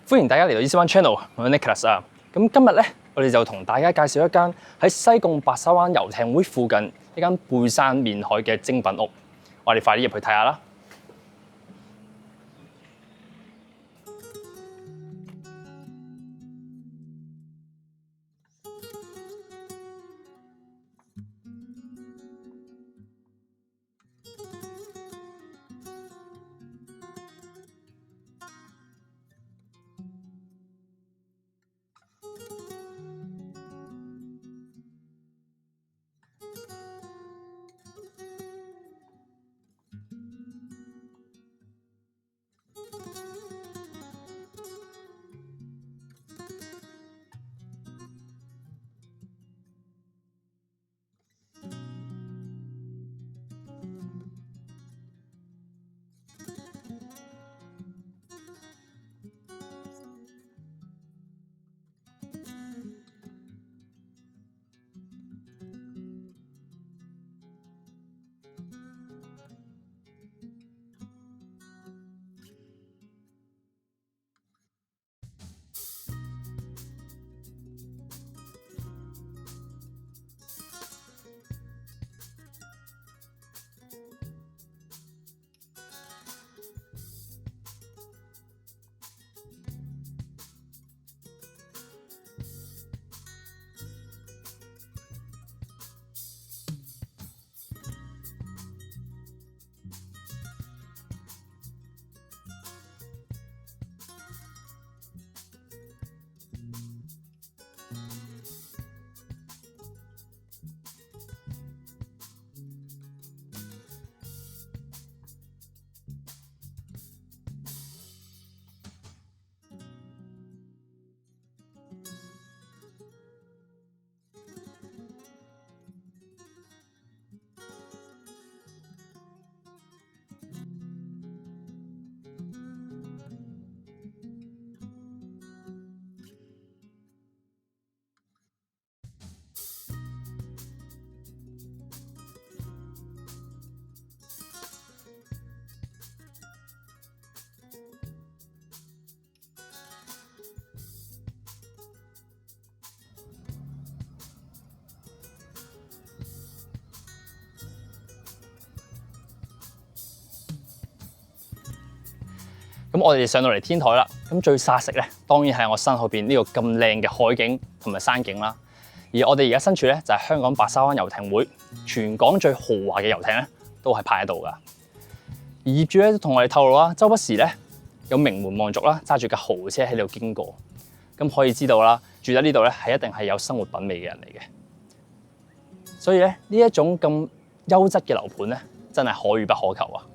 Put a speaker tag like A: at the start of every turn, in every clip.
A: 歡迎大家嚟到 Easy One Channel，我係 Nicholas 啊。咁今日咧，我哋就同大家介紹一間喺西貢白沙灣遊艇會附近一間背山面海嘅精品屋。我哋快啲入去睇下啦！咁我哋上到嚟天台啦，咁最殺食咧，當然係我身後邊呢個咁靚嘅海景同埋山景啦。而我哋而家身處咧就係香港白沙灣遊艇會，全港最豪華嘅遊艇咧都係泊喺度噶。而業主咧都同我哋透露啦，周不時咧有名門望族啦揸住架豪車喺度經過，咁可以知道啦，住喺呢度咧係一定係有生活品味嘅人嚟嘅。所以咧呢一種咁優質嘅樓盤咧，真係可遇不可求啊！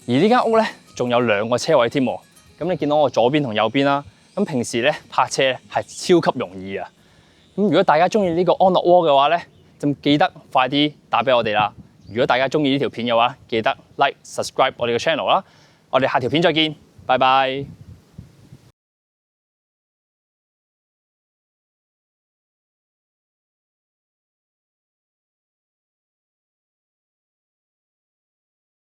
A: 而呢間屋咧，仲有2個車位添喎。咁你見到我左邊同右邊啦。咁平時咧泊車係超級容易啊。咁如果大家中意呢個安樂窩嘅話咧，就記得快啲打俾我哋啦。如果大家中意呢條片嘅話，記得 like、subscribe 我哋嘅 channel 啦。我哋下條片再見，拜拜。